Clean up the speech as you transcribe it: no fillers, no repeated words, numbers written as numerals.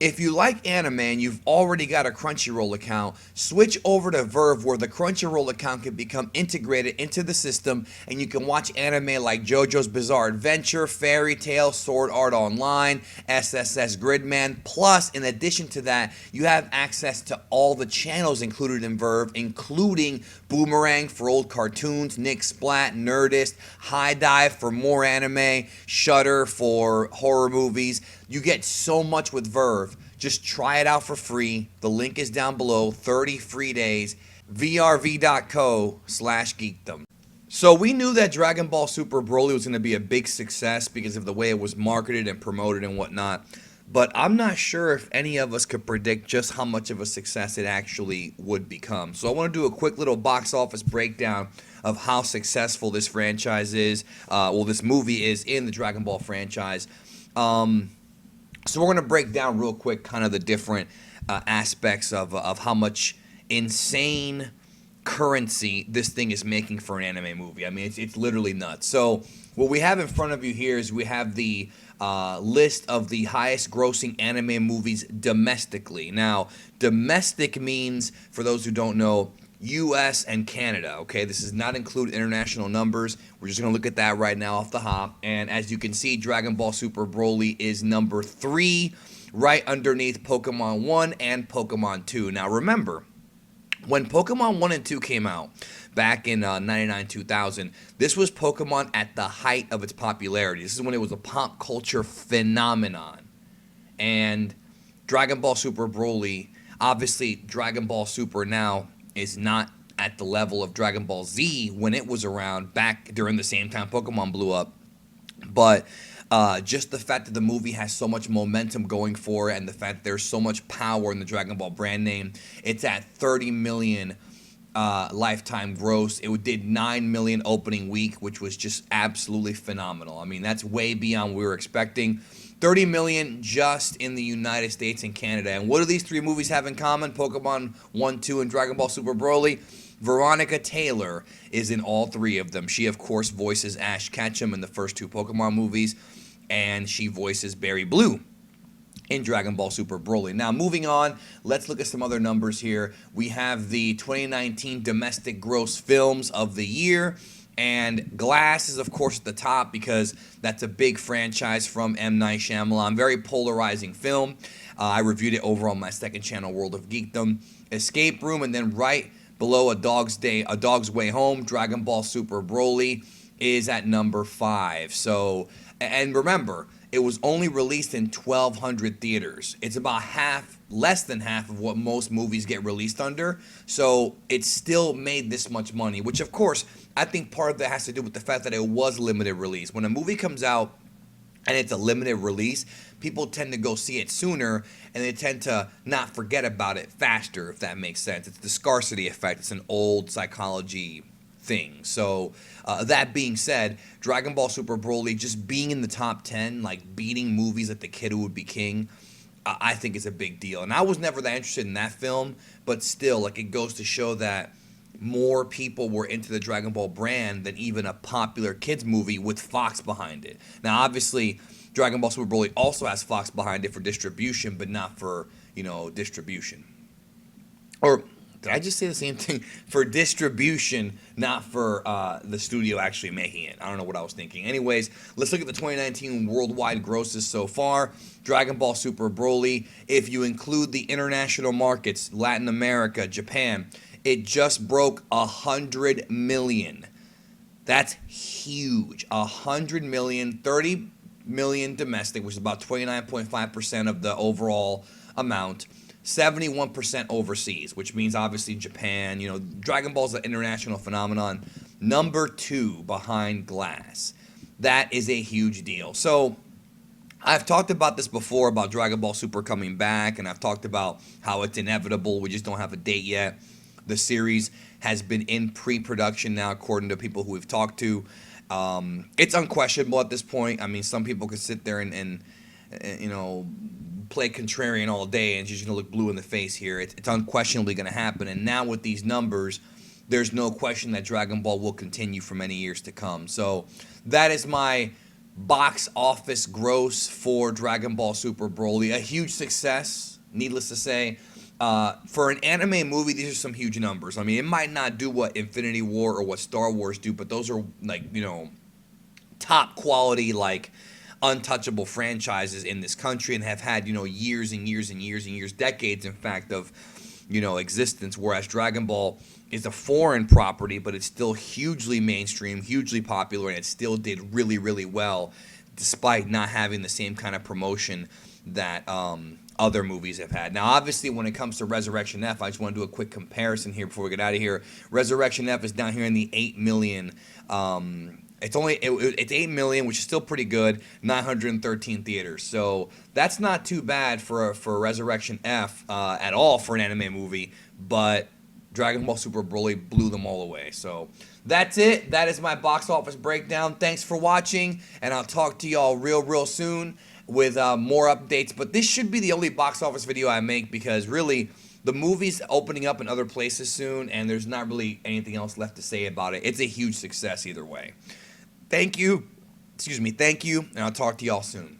If you like anime and you've already got a Crunchyroll account, switch over to Verve where the Crunchyroll account can become integrated into the system and you can watch anime like JoJo's Bizarre Adventure, Fairy Tail, Sword Art Online, SSS Gridman. Plus, in addition to that, you have access to all the channels included in Verve, including Boomerang for old cartoons, Nick Splat, Nerdist, High Dive for more anime, Shudder for horror movies. You get so much with Verve. Just try it out for free. The link is down below. 30 free days. vrv.co/geekdom. So we knew that Dragon Ball Super Broly was going to be a big success because of the way it was marketed and promoted and whatnot. But I'm not sure if any of us could predict just how much of a success it actually would become. So I want to do a quick little box office breakdown of how successful this franchise is. This movie is in the Dragon Ball franchise. So we're going to break down real quick kind of the different aspects of how much insane currency this thing is making for an anime movie. I mean, it's literally nuts. So what we have in front of you here is we have the list of the highest grossing anime movies domestically. Now, domestic means, for those who don't know, US and Canada, okay? This does not include international numbers. We're just going to look at that right now off the hop. And as you can see, Dragon Ball Super Broly is number 3, right underneath Pokemon 1 and Pokemon 2. Now remember, when Pokemon 1 and 2 came out back in 99, 2000, this was Pokemon at the height of its popularity. This is when it was a pop culture phenomenon. And Dragon Ball Super Broly, obviously Dragon Ball Super now is not at the level of Dragon Ball Z when it was around back during the same time Pokemon blew up. But just the fact that the movie has so much momentum going for it and the fact that there's so much power in the Dragon Ball brand name, it's at 30 million lifetime gross. It did 9 million opening week, which was just absolutely phenomenal. I mean, that's way beyond what we were expecting. 30 million just in the United States and Canada. And what do these three movies have in common? Pokemon 1, 2, and Dragon Ball Super Broly. Veronica Taylor is in all three of them. She, of course, voices Ash Ketchum in the first two Pokemon movies, and she voices Barry Blue in Dragon Ball Super Broly. Now, moving on, let's look at some other numbers here. We have the 2019 domestic gross films of the year. And Glass is, of course, at the top because that's a big franchise from M. Night Shyamalan. Very polarizing film. I reviewed it over on my second channel, World of Geekdom. Escape Room, and then right below A Dog's Way Home, Dragon Ball Super Broly is at number 5. So, and remember, it was only released in 1,200 theaters. It's about less than half of what most movies get released under. So it still made this much money, which of course, I think part of that has to do with the fact that it was limited release. When a movie comes out and it's a limited release, people tend to go see it sooner and they tend to not forget about it faster, if that makes sense. It's the scarcity effect. It's an old psychology thing. So that being said, Dragon Ball Super Broly just being in the top 10, like beating movies like The Kid Who Would Be King, I think is a big deal. And I was never that interested in that film, but still, like, it goes to show that more people were into the Dragon Ball brand than even a popular kids movie with Fox behind it. Now, obviously, Dragon Ball Super Broly also has Fox behind it for distribution, but not for, distribution. Or did I just say the same thing? For distribution, not for the studio actually making it. I don't know what I was thinking. Anyways, let's look at the 2019 worldwide grosses so far. Dragon Ball Super Broly, if you include the international markets, Latin America, Japan, it just broke 100 million. That's huge. 100 million, 30 million domestic, which is about 29.5% of the overall amount. 71% overseas, which means obviously Japan. Dragon Ball is an international phenomenon. Number 2 behind Glass. That is a huge deal. So I've talked about this before, about Dragon Ball Super coming back, and I've talked about how it's inevitable. We just don't have a date yet. The series has been in pre-production now, according to people who we've talked to. It's unquestionable at this point. I mean, some people could sit there and play contrarian all day and she's going to look blue in the face here. It's unquestionably going to happen. And now with these numbers, there's no question that Dragon Ball will continue for many years to come. So that is my box office gross for Dragon Ball Super Broly. A huge success, needless to say. For an anime movie, these are some huge numbers. I mean, it might not do what Infinity War or what Star Wars do, but those are like, top quality, like untouchable franchises in this country and have had, years and years and years and years, decades, in fact, of, existence. Whereas Dragon Ball is a foreign property, but it's still hugely mainstream, hugely popular, and it still did really, really well, despite not having the same kind of promotion that other movies have had. Now, obviously, when it comes to Resurrection F, I just want to do a quick comparison here before we get out of here. Resurrection F is down here in the 8 million. It's 8 million, which is still pretty good. 913 theaters, so that's not too bad for Resurrection F at all for an anime movie. But Dragon Ball Super Broly blew them all away. So that's it. That is my box office breakdown. Thanks for watching, and I'll talk to y'all real soon with more updates. But this should be the only box office video I make, because really the movie's opening up in other places soon, and there's not really anything else left to say about it. It's a huge success either way. Thank you. Thank you, and I'll talk to y'all soon.